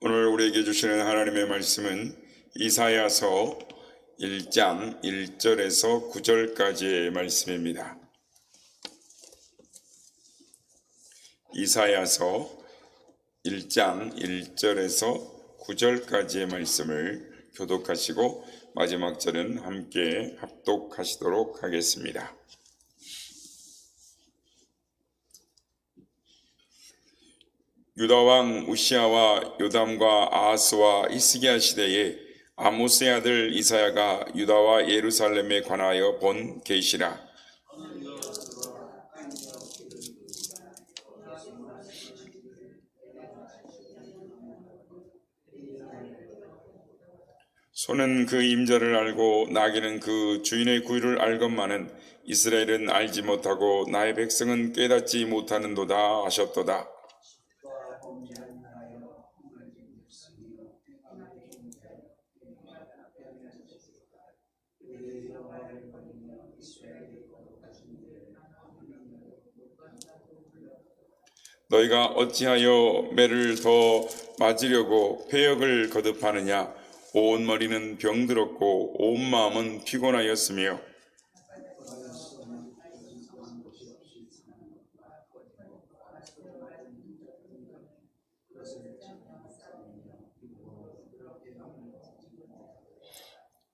오늘 우리에게 주시는 하나님의 말씀은 이사야서 1장 1절에서 9절까지의 말씀입니다. 이사야서 1장 1절에서 9절까지의 말씀을 교독하시고 마지막 절은 함께 합독하시도록 하겠습니다. 유다 왕 우시아와 요담과 아하스와 히스기야 시대에 아모스의 아들 이사야가 유다와 예루살렘에 관하여 본 계시라. 소는 그 임자를 알고 나귀는 그 주인의 구유를 알건만은 이스라엘은 알지 못하고 나의 백성은 깨닫지 못하는도다 하셨도다. 너희가 어찌하여 매를 더 맞으려고 패역을 거듭하느냐? 온 머리는 병들었고 온 마음은 피곤하였으며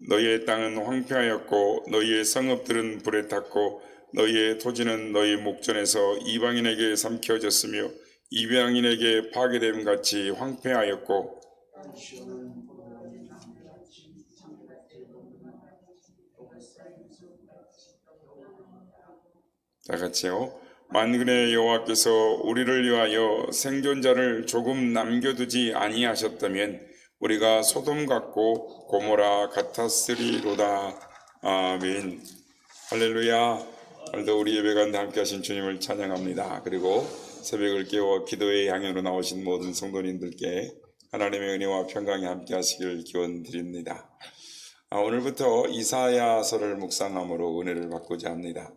너희의 땅은 황폐하였고 너희의 성읍들은 불에 탔고 너희의 토지는 너희 목전에서 이방인에게 삼켜졌으며 이방인에게 파괴됨 같이 황폐하였고 다 같이요. 만군의 여호와께서 우리를 위하여 생존자를 조금 남겨두지 아니하셨다면 우리가 소돔 같고 고모라 같았으리로다. 아멘. 할렐루야. 오늘도 우리 예배 가운데 함께 하신 주님을 찬양합니다. 그리고 새벽을 깨워 기도의 향연으로 나오신 모든 성도님들께 하나님의 은혜와 평강이 함께 하시길 기원 드립니다. 오늘부터 이사야서를 묵상함으로 은혜를 받고자 합니다.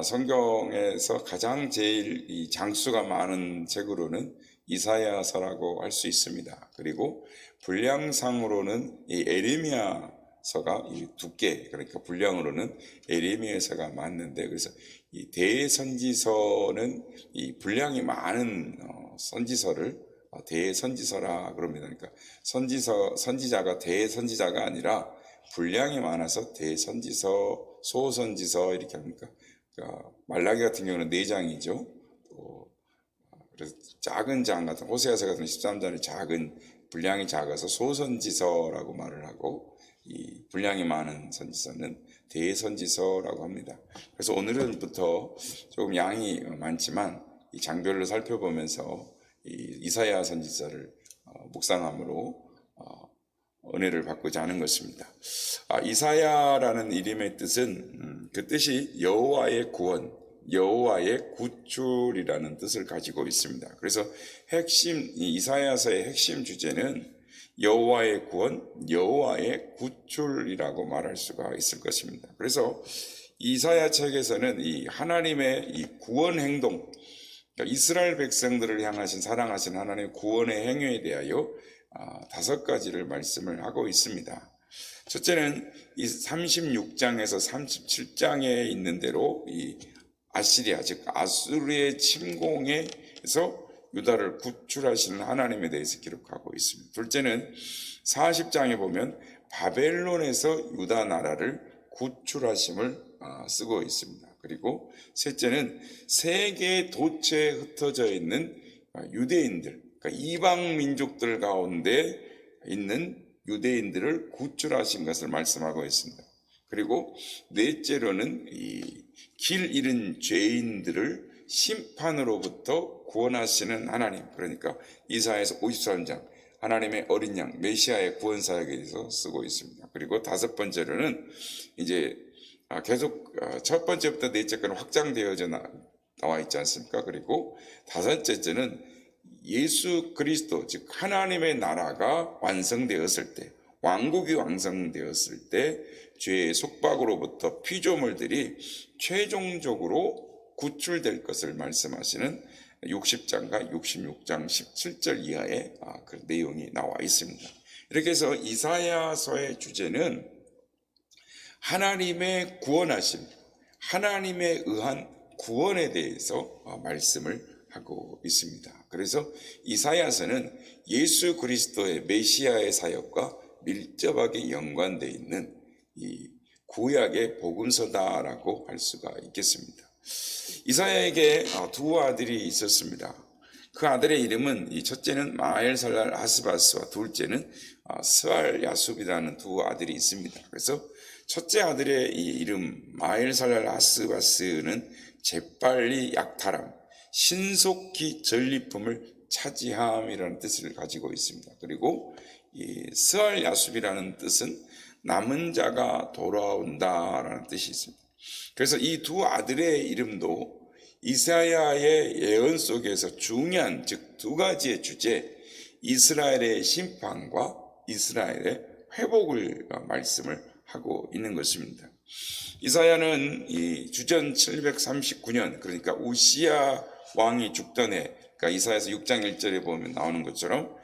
성경에서 가장 제일 이 장수가 많은 책으로는 이사야서라고 할 수 있습니다. 그리고 분량상으로는 이 에레미야서가 이 두께, 그러니까 분량으로는 에레미야서가 맞는데, 그래서 이 대선지서는 이 분량이 많은 선지서를 대선지서라 그럽니다. 그러니까 선지자가 대선지자가 아니라 분량이 많아서 대선지서, 소선지서 이렇게 합니까? 그러니까 말라기 같은 경우는 4장이죠. 그래서 작은 장 같은 호세아서 같은 13장이 작은 분량이 작아서 소선지서라고 말을 하고 이 분량이 많은 선지서는 대선지서라고 합니다. 그래서 오늘은부터 조금 양이 많지만 이 장별로 살펴보면서 이 이사야 선지서를 묵상함으로 은혜를 받고자 하는 것입니다. 이사야라는 이름의 뜻은 그 뜻이 여호와의 구원, 여호와의 구출이라는 뜻을 가지고 있습니다. 그래서 이사야서의 핵심 주제는 여호와의 구원, 여호와의 구출이라고 말할 수가 있을 것입니다. 그래서 이사야 책에서는 이 하나님의 이 구원 행동, 그러니까 이스라엘 백성들을 향하신 사랑하신 하나님의 구원의 행위에 대하여 5가지를 말씀을 하고 있습니다. 첫째는 이 36장에서 37장에 있는 대로 이 아시리아, 즉 아수르의 침공에서 유다를 구출하시는 하나님에 대해서 기록하고 있습니다. 둘째는 40장에 보면 바벨론에서 유다 나라를 구출하심을 쓰고 있습니다. 그리고 셋째는 세계 도처에 흩어져 있는 유대인들, 그러니까 이방 민족들 가운데 있는 유대인들을 구출하신 것을 말씀하고 있습니다. 그리고 넷째로는 이 길 잃은 죄인들을 심판으로부터 구원하시는 하나님, 그러니까 이사야서 53장 하나님의 어린 양 메시아의 구원 사역에 대해서 쓰고 있습니다. 그리고 5번째로는 이제 계속 첫 번째부터 넷째까지 확장되어져 나와 있지 않습니까? 그리고 5째는 예수 그리스도, 즉 하나님의 나라가 완성되었을 때, 왕국이 완성되었을 때 죄의 속박으로부터 피조물들이 최종적으로 구출될 것을 말씀하시는 60장과 66장 17절 이하의 그 내용이 나와 있습니다. 이렇게 해서 이사야서의 주제는 하나님의 구원하심, 하나님에 의한 구원에 대해서 말씀을 하고 있습니다. 그래서 이사야서는 예수 그리스도의 메시아의 사역과 밀접하게 연관되어 있는 이 구약의 복음서다라고 할 수가 있겠습니다. 이사야에게 두 아들이 있었습니다. 그 아들의 이름은 첫째는 마엘살랄 아스바스와 둘째는 스알 야숲이라는 두 아들이 있습니다. 그래서 첫째 아들의 이 이름 마엘살랄 아스바스는 재빨리 약탈함, 신속히 전리품을 차지함이라는 뜻을 가지고 있습니다. 그리고 이 스알 야숲이라는 뜻은 남은 자가 돌아온다라는 뜻이 있습니다. 그래서 이 두 아들의 이름도 이사야의 예언 속에서 중요한, 즉 두 가지의 주제, 이스라엘의 심판과 이스라엘의 회복을 말씀을 하고 있는 것입니다. 이사야는 이 주전 739년, 그러니까 우시야 왕이 죽던 해, 그러니까 이사야서 6장 1절에 보면 나오는 것처럼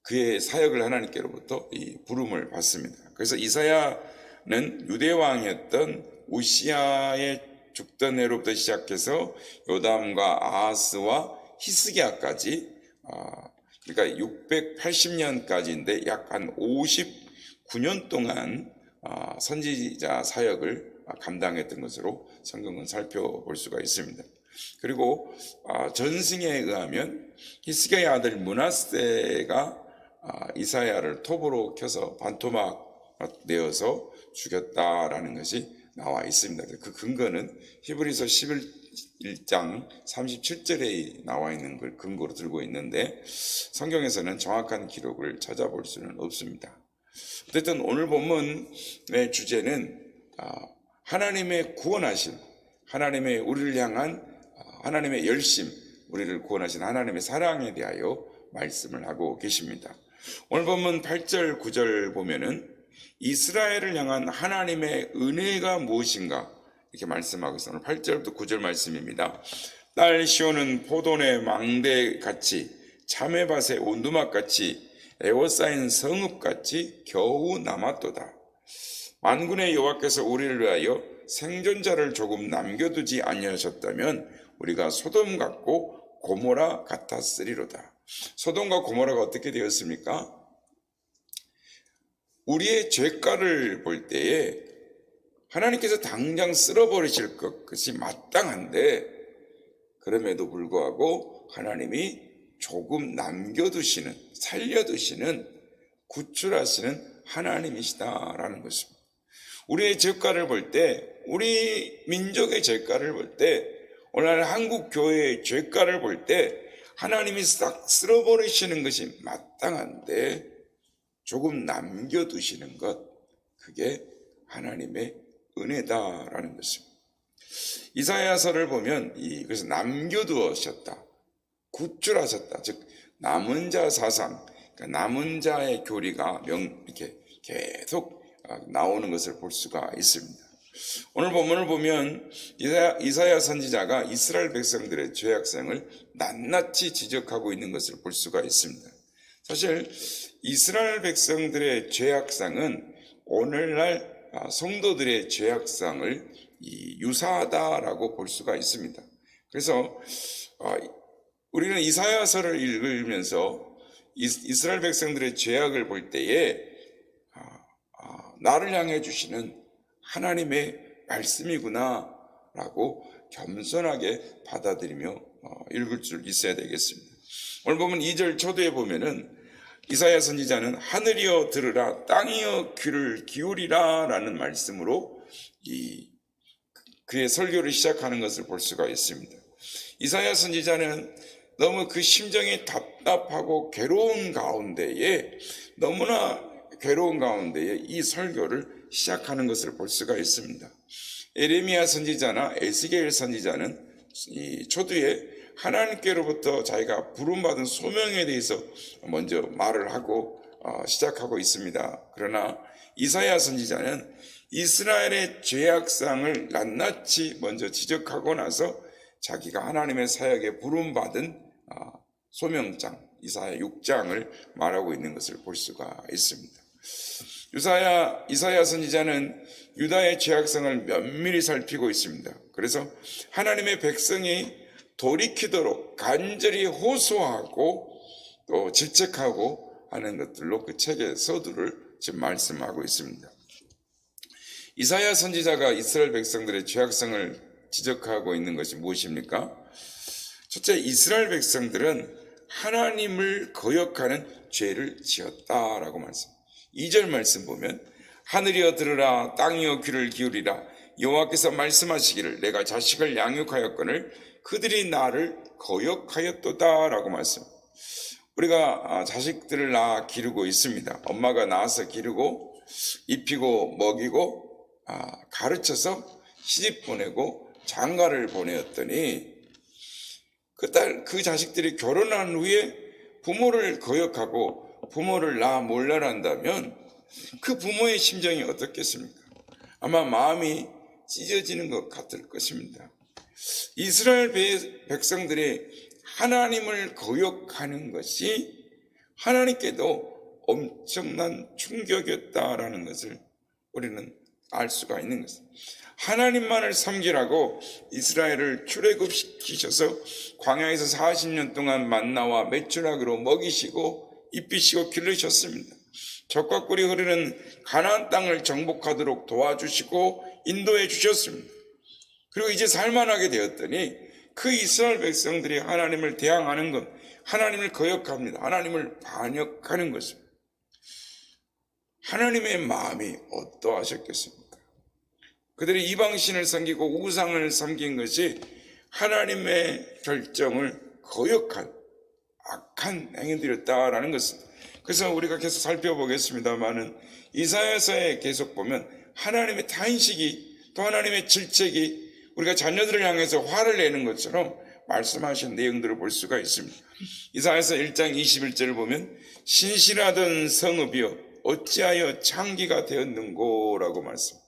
그의 사역을 하나님께로부터 이 부름을 받습니다. 그래서 이사야는 유대 왕이었던 우시야의 죽던 해로부터 시작해서 요담과 아하스와 히스기야까지, 그러니까 680년까지인데 약 한 59년 동안 선지자 사역을 감당했던 것으로 성경은 살펴볼 수가 있습니다. 그리고 전승에 의하면 히스기야의 아들 므낫세가 이사야를 톱으로 켜서 반토막 내어서 죽였다라는 것이 나와 있습니다. 그 근거는 히브리서 11장 37절에 나와 있는 걸 근거로 들고 있는데 성경에서는 정확한 기록을 찾아볼 수는 없습니다. 어쨌든 오늘 본문의 주제는 하나님의 구원하심, 하나님의 우리를 향한 하나님의 열심, 우리를 구원하신 하나님의 사랑에 대하여 말씀을 하고 계십니다. 오늘 본문 8절 9절 보면은 이스라엘을 향한 하나님의 은혜가 무엇인가 이렇게 말씀하고 있어요. 오늘 8절부터 9절 말씀입니다. 딸 시온은 포도의 망대같이 참외밭의 온두막같이 에워싸인 성읍같이 겨우 남았도다. 만군의 여호와께서 우리를 위하여 생존자를 조금 남겨두지 아니하셨다면 우리가 소돔 같고 고모라 같았으리로다. 소돔과 고모라가 어떻게 되었습니까? 우리의 죄가를 볼 때에 하나님께서 당장 쓸어버리실 것이 마땅한데 그럼에도 불구하고 하나님이 조금 남겨두시는, 살려두시는, 구출하시는 하나님이시다라는 것입니다. 우리의 죄가를 볼 때, 우리 민족의 죄가를 볼 때, 오늘 한국 교회의 죄가를 볼 때 하나님이 싹 쓸어버리시는 것이 마땅한데 조금 남겨두시는 것, 그게 하나님의 은혜다라는 것입니다. 이사야서를 보면 그래서 남겨두셨다, 구출하셨다, 즉 남은 자 사상, 그러니까 남은 자의 교리가 이렇게 계속 나오는 것을 볼 수가 있습니다. 오늘 본문을 보면 이사야 선지자가 이스라엘 백성들의 죄악성을 낱낱이 지적하고 있는 것을 볼 수가 있습니다. 사실 이스라엘 백성들의 죄악상은 오늘날 성도들의 죄악상을 유사하다라고 볼 수가 있습니다. 그래서 우리는 이사야서를 읽으면서 이스라엘 백성들의 죄악을 볼 때에 나를 향해 주시는 하나님의 말씀이구나 라고 겸손하게 받아들이며 읽을 줄 있어야 되겠습니다. 오늘 보면 2절 초두에 보면은 이사야 선지자는 하늘이여 들으라, 땅이여 귀를 기울이라 라는 말씀으로 그의 설교를 시작하는 것을 볼 수가 있습니다. 이사야 선지자는 너무 그 심정이 답답하고 괴로운 가운데에, 너무나 괴로운 가운데에 이 설교를 시작하는 것을 볼 수가 있습니다. 에레미야 선지자나 에스겔 선지자는 이 초두에 하나님께로부터 자기가 부름받은 소명에 대해서 먼저 말을 하고 시작하고 있습니다. 그러나 이사야 선지자는 이스라엘의 죄악상을 낱낱이 먼저 지적하고 나서 자기가 하나님의 사역에 부름받은 소명장 이사야 6장을 말하고 있는 것을 볼 수가 있습니다. 이사야 선지자는 유다의 죄악성을 면밀히 살피고 있습니다. 그래서 하나님의 백성이 돌이키도록 간절히 호소하고 또 질책하고 하는 것들로 그 책의 서두를 지금 말씀하고 있습니다. 이사야 선지자가 이스라엘 백성들의 죄악성을 지적하고 있는 것이 무엇입니까? 첫째, 이스라엘 백성들은 하나님을 거역하는 죄를 지었다라고 말씀합니다. 2절 말씀 보면 하늘이여 들으라 땅이여 귀를 기울이라 여호와께서 말씀하시기를 내가 자식을 양육하였거늘 그들이 나를 거역하였도다라고 말씀합니다. 우리가 자식들을 낳아 기르고 있습니다. 엄마가 낳아서 기르고 입히고 먹이고 가르쳐서 시집 보내고 장가를 보내었더니 그 자식들이 결혼한 후에 부모를 거역하고 부모를 낳아 몰라한다면 그 부모의 심정이 어떻겠습니까? 아마 마음이 찢어지는 것 같을 것입니다. 이스라엘 백성들이 하나님을 거역하는 것이 하나님께도 엄청난 충격이었다라는 것을 우리는 알 수가 있는 것입니다. 하나님만을 섬기라고 이스라엘을 출애굽시키셔서 광야에서 40년 동안 만나와 메추라기로 먹이시고 입히시고 기르셨습니다. 젖과 꿀이 흐르는 가나안 땅을 정복하도록 도와주시고 인도해 주셨습니다. 그리고 이제 살만하게 되었더니 그 이스라엘 백성들이 하나님을 대항하는 것, 하나님을 거역합니다. 하나님을 반역하는 것입니다. 하나님의 마음이 어떠하셨겠습니까? 그들이 이방신을 섬기고 우상을 섬긴 것이 하나님의 결정을 거역한 악한 행위들이었다라는 것입니다. 그래서 우리가 계속 살펴보겠습니다만은 이사야서에 계속 보면 하나님의 탄식이 또 하나님의 질책이 우리가 자녀들을 향해서 화를 내는 것처럼 말씀하신 내용들을 볼 수가 있습니다. 이사야서 1장 21절을 보면 신실하던 성읍이여 어찌하여 창기가 되었는고라고 말씀합니다.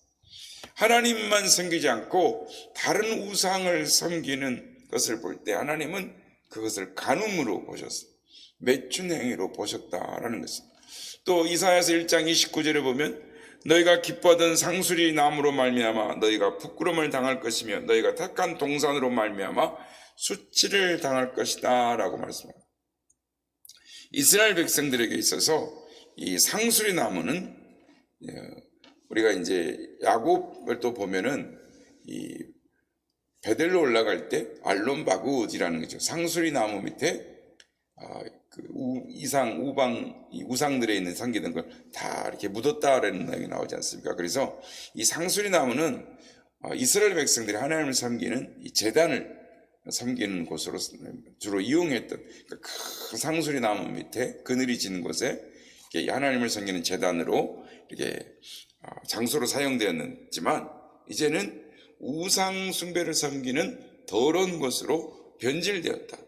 하나님만 섬기지 않고 다른 우상을 섬기는 것을 볼 때 하나님은 그것을 간음으로 보셨어요. 매춘 행위로 보셨다라는 것입니다. 또 이사야서 1장 29절에 보면 너희가 기뻐하던 상수리 나무로 말미암아 너희가 부끄러움을 당할 것이며 너희가 택한 동산으로 말미암아 수치를 당할 것이다 라고 말씀합니다. 이스라엘 백성들에게 있어서 이 상수리 나무는 우리가 이제 야곱을 또 보면은 이 베델로 올라갈 때 알론바굿이라는 거죠. 상수리 나무 밑에 우상들에 있는 섬기는 걸 다 이렇게 묻었다라는 내용이 나오지 않습니까? 그래서 이 상수리 나무는 이스라엘 백성들이 하나님을 섬기는 이 제단을 섬기는 곳으로 주로 이용했던 그 상수리 나무 밑에 그늘이 지는 곳에 하나님을 섬기는 제단으로 이렇게 장소로 사용되었지만 이제는 우상 숭배를 섬기는 더러운 곳으로 변질되었다.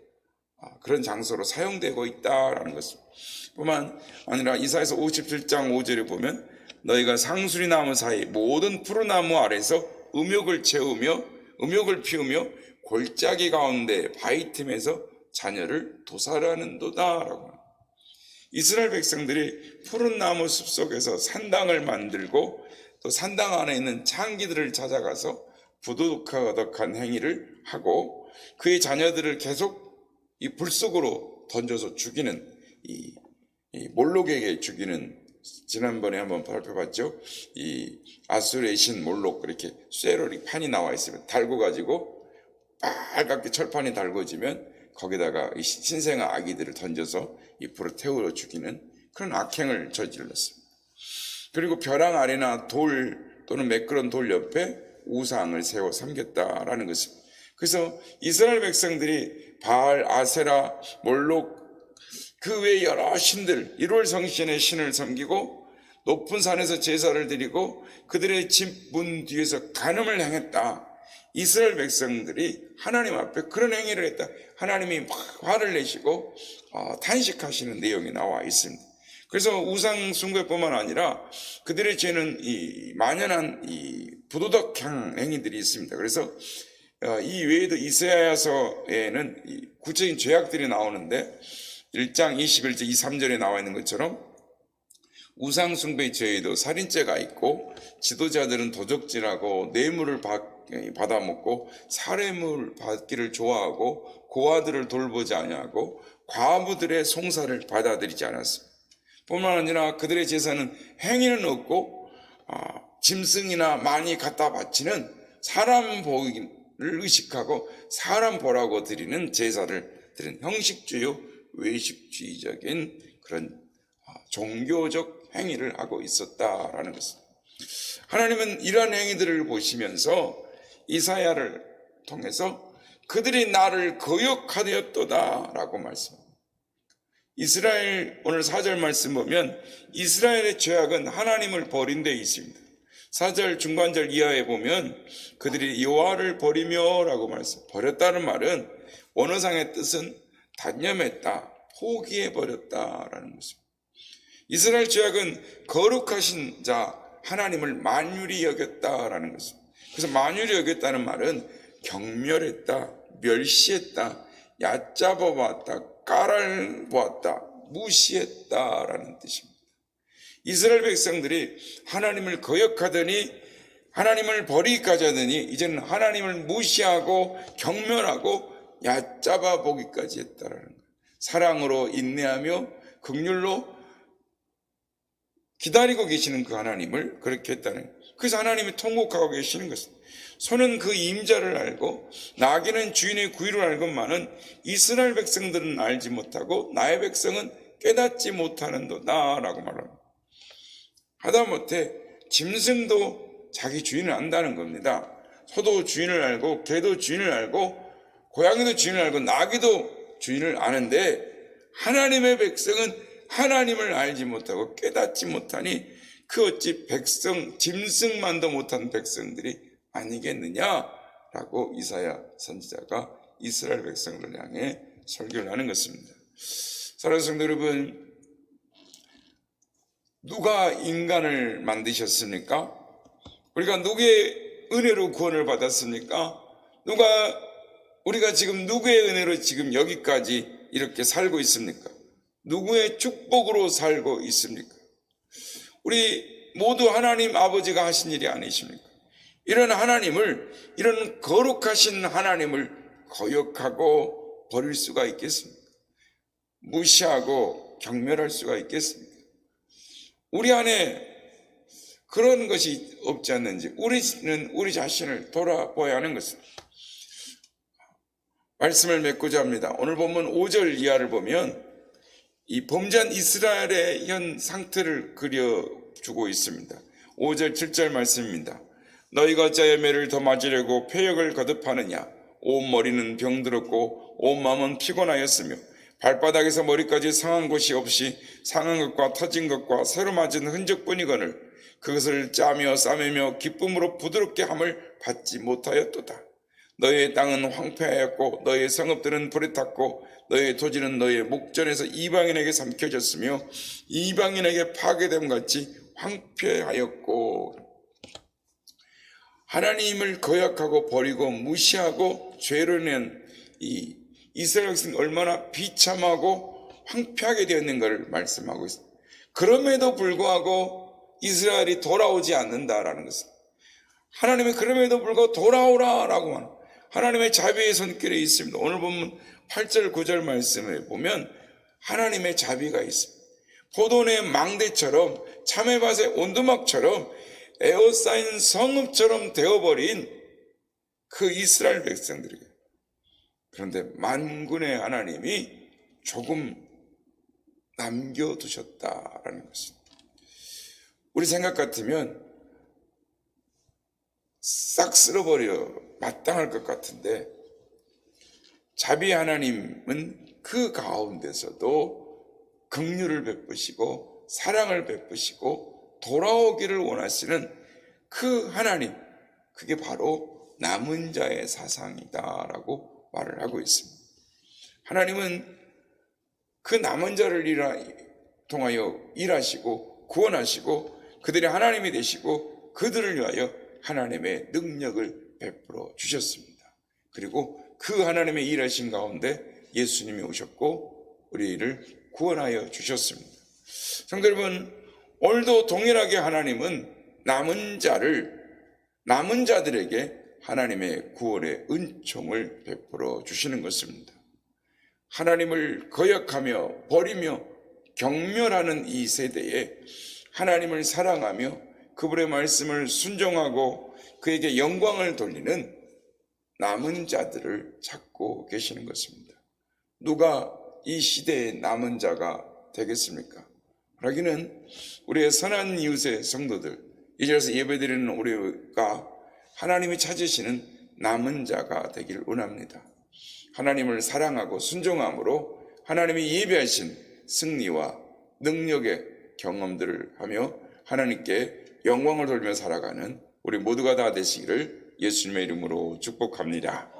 그런 장소로 사용되고 있다라는 것입니다. 뿐만 아니라 이사야서 57장 5절에 보면 너희가 상수리 나무 사이 모든 푸른 나무 아래서 음욕을 채우며 음욕을 피우며 골짜기 가운데 바위 틈에서 자녀를 도살하는도다라고 합니다. 이스라엘 백성들이 푸른 나무 숲속에서 산당을 만들고 또 산당 안에 있는 창기들을 찾아가서 부도덕한 행위를 하고 그의 자녀들을 계속 이 불 속으로 던져서 죽이는 이 몰록에게 죽이는 지난번에 한번 살펴봤죠. 이 아수르의 신 몰록 그렇게 쇠로리 판이 나와 있으면 달고 가지고 빨갛게 철판이 달궈지면 거기다가 이 신생아 아기들을 던져서 이 불을 태우러 죽이는 그런 악행을 저질렀습니다. 그리고 벼랑 아래나 돌 또는 매끄러운 돌 옆에 우상을 세워 섬겼다라는 것입니다. 그래서 이스라엘 백성들이 바알, 아세라, 몰록 그 외 여러 신들 1월 성신의 신을 섬기고 높은 산에서 제사를 드리고 그들의 집 문 뒤에서 간음을 행했다. 이스라엘 백성들이 하나님 앞에 그런 행위를 했다. 하나님이 막 화를 내시고 탄식하시는 내용이 나와 있습니다. 그래서 우상 숭배뿐만 아니라 그들의 죄는 이 만연한 이 부도덕 행위들이 있습니다. 그래서 이 외에도 이사야서에는 구체적인 죄악들이 나오는데 1장 21절 23절에 나와 있는 것처럼 우상숭배 죄에도 살인죄가 있고, 지도자들은 도적질하고 뇌물을 받아먹고 살해물 받기를 좋아하고 고아들을 돌보지 아니하고 과부들의 송사를 받아들이지 않았습니다. 뿐만 아니라 그들의 제사는 행위는 없고 짐승이나 많이 갖다 바치는 사람 보기를 의식하고 사람 보라고 드리는 제사를 드린 형식주의, 외식주의적인 그런 종교적 행위를 하고 있었다라는 것입니다. 하나님은 이러한 행위들을 보시면서 이사야를 통해서 그들이 나를 거역하되었도다라고 말씀합니다. 이스라엘, 오늘 4절 말씀 보면 이스라엘의 죄악은 하나님을 버린 데 있습니다. 4절 중반절 이하에 보면 그들이 여호와를 버리며 라고 말씀. 버렸다는 말은 원어상의 뜻은 단념했다, 포기해버렸다라는 것입니다. 이스라엘 죄악은 거룩하신 자 하나님을 만유리 여겼다라는 것입니다. 그래서 만유리 여겼다는 말은 경멸했다, 멸시했다, 얕잡아 보았다, 깔아보았다, 무시했다라는 뜻입니다. 이스라엘 백성들이 하나님을 거역하더니 하나님을 버리기까지 하더니 이제는 하나님을 무시하고 경멸하고 얕잡아 보기까지 했다라는 거예요. 사랑으로 인내하며 긍휼로 기다리고 계시는 그 하나님을 그렇게 했다는 거예요. 그래서 하나님이 통곡하고 계시는 것입니다. 소는 그 임자를 알고 나귀는 주인의 구유를 알건만은 이스라엘 백성들은 알지 못하고 나의 백성은 깨닫지 못하는도다 라고 말합니다. 하다못해 짐승도 자기 주인을 안다는 겁니다. 소도 주인을 알고 개도 주인을 알고 고양이도 주인을 알고 나귀도 주인을 아는데 하나님의 백성은 하나님을 알지 못하고 깨닫지 못하니 그 어찌 짐승만도 못한 백성들이 아니겠느냐라고 이사야 선지자가 이스라엘 백성들을 향해 설교를 하는 것입니다. 사랑하는 성도 여러분, 누가 인간을 만드셨습니까? 우리가 누구의 은혜로 구원을 받았습니까? 우리가 지금 누구의 은혜로 지금 여기까지 이렇게 살고 있습니까? 누구의 축복으로 살고 있습니까? 우리 모두 하나님 아버지가 하신 일이 아니십니까? 이런 하나님을, 이런 거룩하신 하나님을 거역하고 버릴 수가 있겠습니까? 무시하고 경멸할 수가 있겠습니까? 우리 안에 그런 것이 없지 않는지 우리는 우리 자신을 돌아보아야 하는 것입니다. 말씀을 맺고자 합니다. 오늘 본문 5절 이하를 보면 이 범죄한 이스라엘의 현 상태를 그려주고 있습니다. 5절 7절 말씀입니다. 너희가 어찌하여 매를 더 맞으려고 폐역을 거듭하느냐. 온 머리는 병들었고 온 마음은 피곤하였으며 발바닥에서 머리까지 상한 곳이 없이 상한 것과 터진 것과 새로 맞은 흔적뿐이거늘 그것을 짜며 싸매며 기쁨으로 부드럽게 함을 받지 못하였도다. 너희의 땅은 황폐하였고 너희의 성읍들은 불에 탔고 너희의 토지는 너희의 목전에서 이방인에게 삼켜졌으며 이방인에게 파괴됨 같이 황폐하였고. 하나님을 거역하고 버리고 무시하고 죄로 낸 이 이스라엘 백성이 얼마나 비참하고 황폐하게 되었는가를 말씀하고 있습니다. 그럼에도 불구하고 이스라엘이 돌아오지 않는다라는 것입니다. 하나님이 그럼에도 불구하고 돌아오라라고 하는 하나님의 자비의 손길에 있습니다. 오늘 보면 8절 9절 말씀에 보면 하나님의 자비가 있습니다. 포도나의 망대처럼 참외밭의 온두막처럼 에워싸인 성읍처럼 되어버린 그 이스라엘 백성들에게, 그런데 만군의 하나님이 조금 남겨두셨다라는 것입니다. 우리 생각 같으면 싹 쓸어버려 마땅할 것 같은데 자비 하나님은 그 가운데서도 긍휼을 베푸시고 사랑을 베푸시고 돌아오기를 원하시는 그 하나님, 그게 바로 남은 자의 사상이다라고 말을 하고 있습니다. 하나님은 그 남은 자를 통하여 일하시고 구원하시고 그들의 하나님이 되시고 그들을 위하여 하나님의 능력을 베풀어 주셨습니다. 그리고 그 하나님의 일하신 가운데 예수님이 오셨고 우리를 구원하여 주셨습니다. 성도 여러분, 오늘도 동일하게 하나님은 남은 자들에게 하나님의 구원의 은총을 베풀어 주시는 것입니다. 하나님을 거역하며 버리며 경멸하는 이 세대에 하나님을 사랑하며 그분의 말씀을 순종하고 그에게 영광을 돌리는 남은 자들을 찾고 계시는 것입니다. 누가 이 시대의 남은 자가 되겠습니까? 그러기는 우리의 선한 이웃의 성도들, 이 자리에서 예배드리는 우리가 하나님이 찾으시는 남은 자가 되길 원합니다. 하나님을 사랑하고 순종함으로 하나님이 예비하신 승리와 능력의 경험들을 하며 하나님께 영광을 돌리며 살아가는 우리 모두가 다 되시기를 예수님의 이름으로 축복합니다.